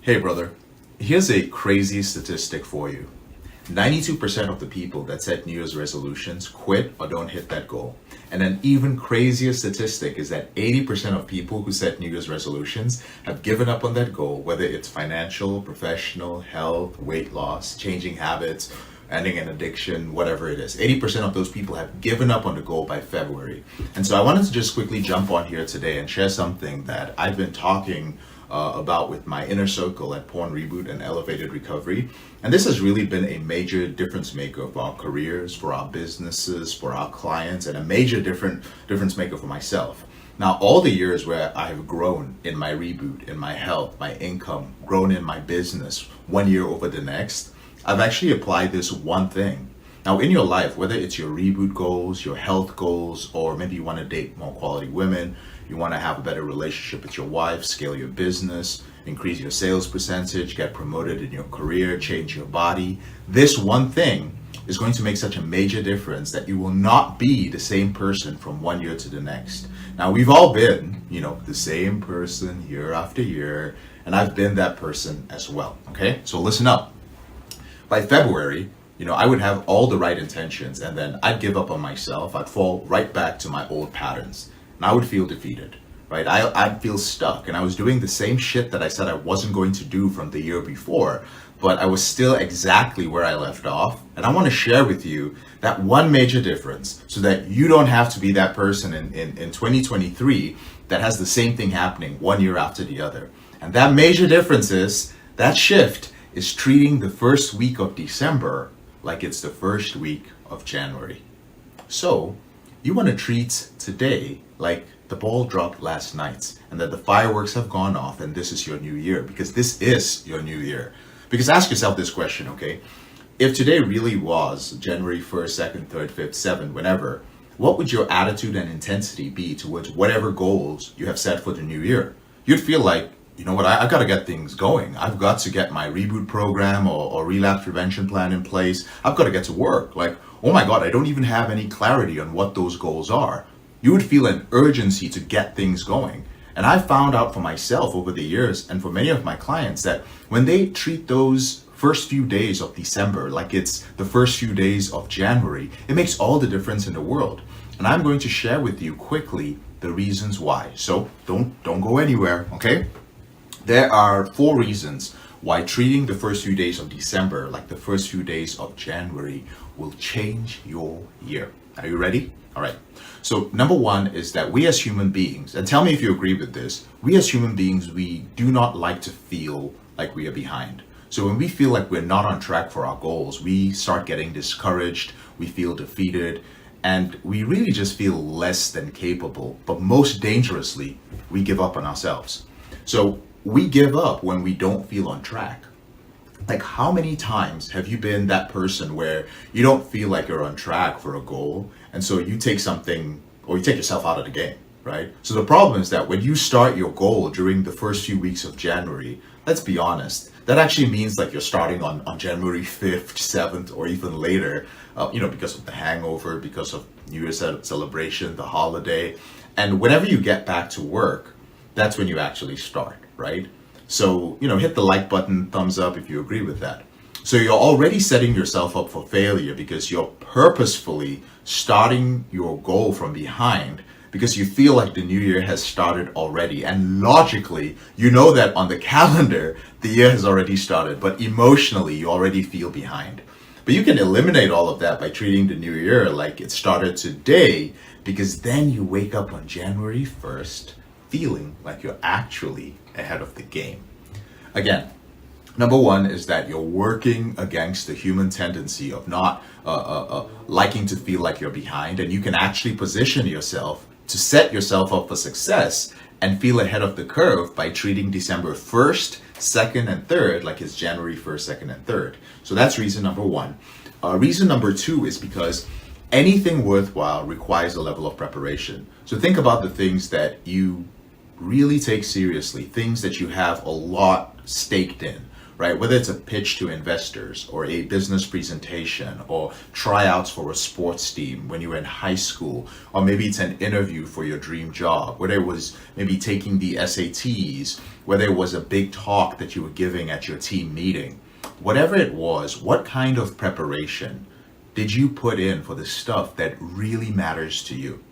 Hey, brother, here's a crazy statistic for you. 92% of the people that set New Year's resolutions quit or don't hit that goal. And an even crazier statistic is that 80% of people who set New Year's resolutions have given up on that goal, whether it's financial, professional, health, weight loss, changing habits, ending an addiction, whatever it is. 80% of those people have given up on the goal by February. And so I wanted to just quickly jump on here today and share something that I've been talking about with my inner circle at Porn Reboot and Elevated Recovery. And this has really been a major difference maker for our careers, for our businesses, for our clients, and a major difference maker for myself. Now, all the years where I have grown in my reboot, in my health, my income, grown in my business, one year over the next, I've actually applied this one thing. Now, in your life, whether it's your reboot goals, your health goals, or maybe you want to date more quality women, you want to have a better relationship with your wife, scale your business, increase your sales percentage, get promoted in your career, change your body, this one thing is going to make such a major difference that you will not be the same person from one year to the next. Now, we've all been, the same person year after year, and I've been that person as well, okay? So listen up. By February, I would have all the right intentions, and then I'd give up on myself. I'd fall right back to my old patterns, and I would feel defeated, right? I'd feel stuck, and I was doing the same shit that I said I wasn't going to do from the year before, but I was still exactly where I left off. And I want to share with you that one major difference so that you don't have to be that person in 2023 that has the same thing happening one year after the other. And that major difference is, that shift is treating the first week of December like it's the first week of January. So you want to treat today like the ball dropped last night and that the fireworks have gone off and this is your new year, because this is your new year. Because ask yourself this question, okay? If today really was January 1st, 2nd, 3rd, 5th, 7th, whenever, what would your attitude and intensity be towards whatever goals you have set for the new year? You'd feel like, you know what, I've got to get things going. I've got to get my reboot program or relapse prevention plan in place. I've got to get to work. Like, oh my God, I don't even have any clarity on what those goals are. You would feel an urgency to get things going. And I found out for myself over the years and for many of my clients that when they treat those first few days of December like it's the first few days of January, it makes all the difference in the world. And I'm going to share with you quickly the reasons why. So don't go anywhere, okay? There are 4 reasons why treating the first few days of December like the first few days of January will change your year. Are you ready? All right. So number 1 is that we as human beings, and tell me if you agree with this, we as human beings, we do not like to feel like we are behind. So when we feel like we're not on track for our goals, we start getting discouraged, we feel defeated, and we really just feel less than capable. But most dangerously, we give up on ourselves. So we give up when we don't feel on track. Like, how many times have you been that person where you don't feel like you're on track for a goal, and so you take something, or you take yourself out of the game, right? So the problem is that when you start your goal during the first few weeks of January, let's be honest, that actually means like you're starting on January 5th, 7th, or even later, because of the hangover, because of New Year's celebration, the holiday. And whenever you get back to work, that's when you actually start, right? So, hit the like button, thumbs up if you agree with that. So you're already setting yourself up for failure because you're purposefully starting your goal from behind because you feel like the new year has started already. And logically, you know that on the calendar, the year has already started, but emotionally, you already feel behind. But you can eliminate all of that by treating the new year like it started today, because then you wake up on January 1st feeling like you're actually ahead of the game. Again, number 1 is that you're working against the human tendency of not liking to feel like you're behind, and you can actually position yourself to set yourself up for success and feel ahead of the curve by treating December 1st, 2nd, and 3rd like it's January 1st, 2nd, and 3rd. So that's reason number 1. Reason number 2 is because anything worthwhile requires a level of preparation. So think about the things that you really take seriously, things that you have a lot staked in. right? Whether it's a pitch to investors or a business presentation or tryouts for a sports team when you were in high school, or maybe it's an interview for your dream job, whether it was maybe taking the SATs, whether it was a big talk that you were giving at your team meeting, whatever it was, what kind of preparation did you put in for the stuff that really matters to you?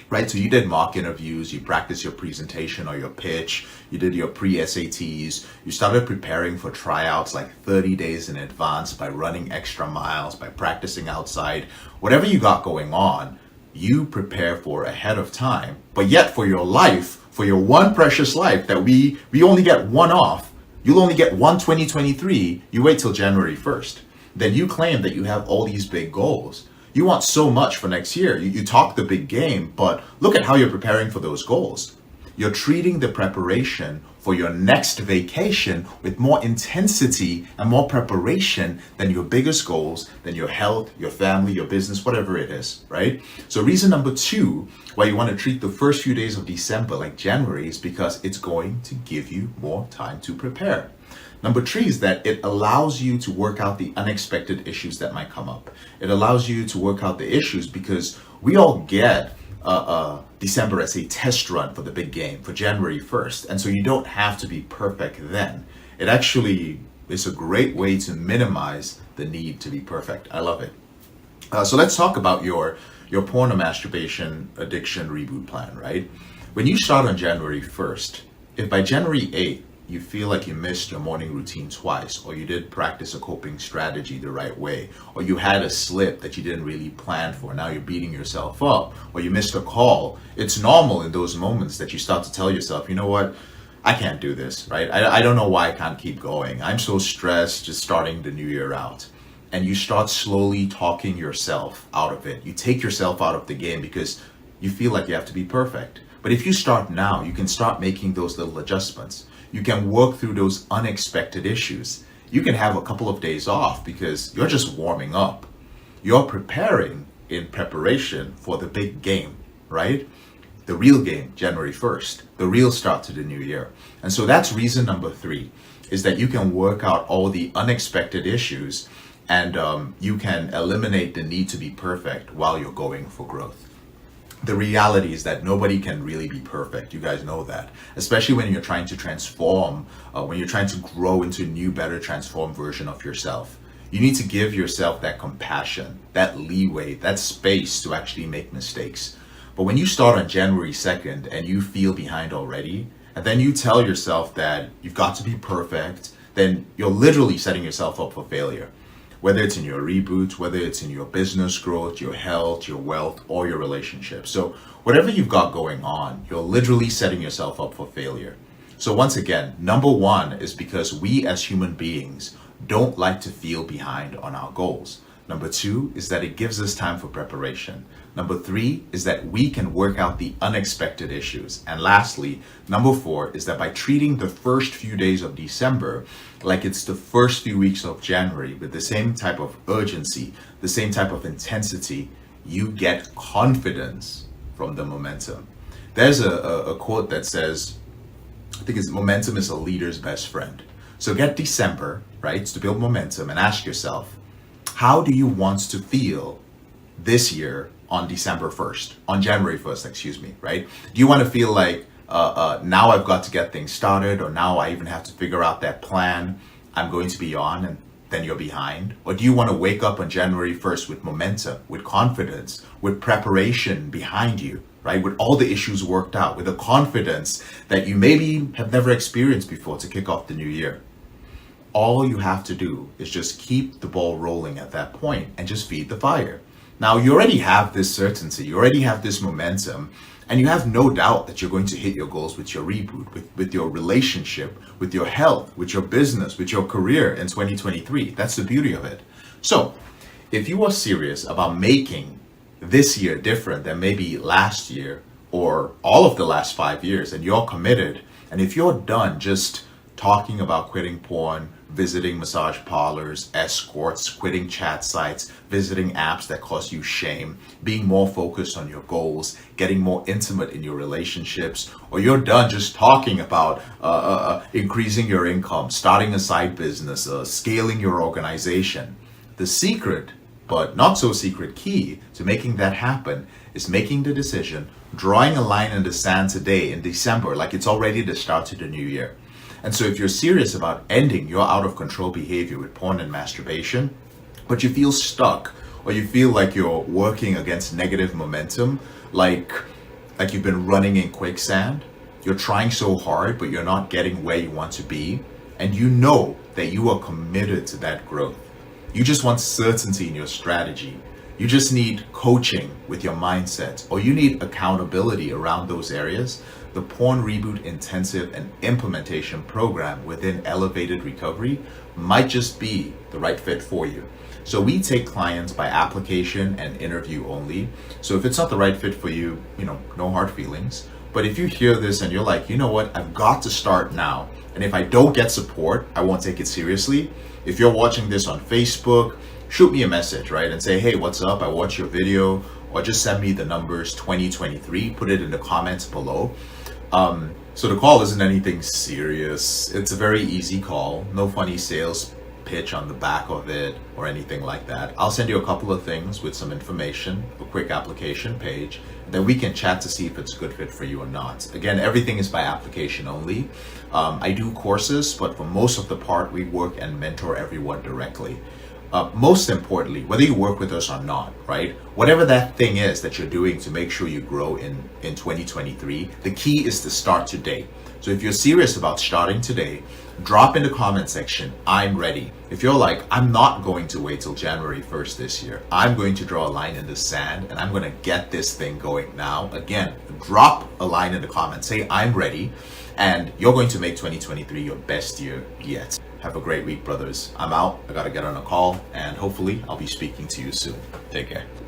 Right, so you did mock interviews, you practiced your presentation or your pitch, you did your pre-SATs, you started preparing for tryouts like 30 days in advance by running extra miles, by practicing outside, whatever you got going on, you prepare for ahead of time. But yet for your life, for your one precious life that we only get one off, you'll only get one 2023, you wait till January 1st. Then you claim that you have all these big goals. You want so much for next year. You talk the big game, but look at how you're preparing for those goals. You're treating the preparation for your next vacation with more intensity and more preparation than your biggest goals, than your health, your family, your business, whatever it is, right? So reason number 2 why you want to treat the first few days of December like January is because it's going to give you more time to prepare. Number 3 is that it allows you to work out the unexpected issues that might come up. It allows you to work out the issues because we all get December as a test run for the big game, for January 1st. And so you don't have to be perfect then. It actually is a great way to minimize the need to be perfect. I love it. So let's talk about your porn or masturbation addiction reboot plan, right? When you start on January 1st, if by January 8th, you feel like you missed your morning routine twice, or you did practice a coping strategy the right way, or you had a slip that you didn't really plan for, now you're beating yourself up, or you missed a call, it's normal in those moments that you start to tell yourself, you know what, I can't do this, right? I don't know why I can't keep going. I'm so stressed just starting the new year out. And you start slowly talking yourself out of it. You take yourself out of the game because you feel like you have to be perfect. But if you start now, you can start making those little adjustments. You can work through those unexpected issues. You can have a couple of days off because you're just warming up. You're preparing in preparation for the big game, right? The real game, January 1st, the real start to the new year. And so that's reason number 3, is that you can work out all the unexpected issues and you can eliminate the need to be perfect while you're going for growth. The reality is that nobody can really be perfect. You guys know that, especially when you're trying to transform, when you're trying to grow into a new, better, transformed version of yourself. You need to give yourself that compassion, that leeway, that space to actually make mistakes. But when you start on January 2nd and you feel behind already, and then you tell yourself that you've got to be perfect, then you're literally setting yourself up for failure. Whether it's in your reboot, whether it's in your business growth, your health, your wealth, or your relationship. So whatever you've got going on, you're literally setting yourself up for failure. So once again, number 1 is because we as human beings don't like to feel behind on our goals. Number 2 is that it gives us time for preparation. Number 3 is that we can work out the unexpected issues. And lastly, number 4 is that by treating the first few days of December like it's the first few weeks of January with the same type of urgency, the same type of intensity, you get confidence from the momentum. There's a quote that says, I think it's momentum is a leader's best friend. So get December, right, to build momentum and ask yourself, how do you want to feel this year on December 1st, on January 1st, excuse me, right? Do you want to feel like now I've got to get things started, or now I even have to figure out that plan I'm going to be on, and then you're behind? Or do you want to wake up on January 1st with momentum, with confidence, with preparation behind you, right? With all the issues worked out, with a confidence that you maybe have never experienced before to kick off the new year? All you have to do is just keep the ball rolling at that point and just feed the fire. Now, you already have this certainty, you already have this momentum, and you have no doubt that you're going to hit your goals with your reboot, with your relationship, with your health, with your business, with your career in 2023. That's the beauty of it. So, if you are serious about making this year different than maybe last year or all of the last 5 years, and you're committed, and if you're done just talking about quitting porn, visiting massage parlors, escorts, quitting chat sites, visiting apps that cause you shame, being more focused on your goals, getting more intimate in your relationships, or you're done just talking about increasing your income, starting a side business, scaling your organization. The secret, but not so secret key to making that happen is making the decision, drawing a line in the sand today in December, like it's already the start to the new year. And so if you're serious about ending your out of control behavior with porn and masturbation, but you feel stuck, or you feel like you're working against negative momentum, like you've been running in quicksand, you're trying so hard, but you're not getting where you want to be, and you know that you are committed to that growth. You just want certainty in your strategy. You just need coaching with your mindset, or you need accountability around those areas. The Porn Reboot Intensive and Implementation Program within Elevated Recovery might just be the right fit for you. So we take clients by application and interview only. So if it's not the right fit for you, no hard feelings. But if you hear this and you're like, you know what, I've got to start now. And if I don't get support, I won't take it seriously. If you're watching this on Facebook, shoot me a message, right? And say, hey, what's up? I watched your video. Or just send me the numbers 2023, put it in the comments below. So the call isn't anything serious. It's a very easy call. No funny sales pitch on the back of it or anything like that. I'll send you a couple of things with some information, a quick application page, and then we can chat to see if it's a good fit for you or not. Again, everything is by application only. I do courses, but for most of the part, we work and mentor everyone directly. Most importantly, whether you work with us or not, right? Whatever that thing is that you're doing to make sure you grow in 2023, the key is to start today. So if you're serious about starting today, drop in the comment section, I'm ready. If you're like, I'm not going to wait till January 1st this year, I'm going to draw a line in the sand and I'm going to get this thing going now. Again, drop a line in the comments, say I'm ready, and you're going to make 2023 your best year yet. Have a great week, brothers. I'm out. I got to get on a call, and hopefully I'll be speaking to you soon. Take care.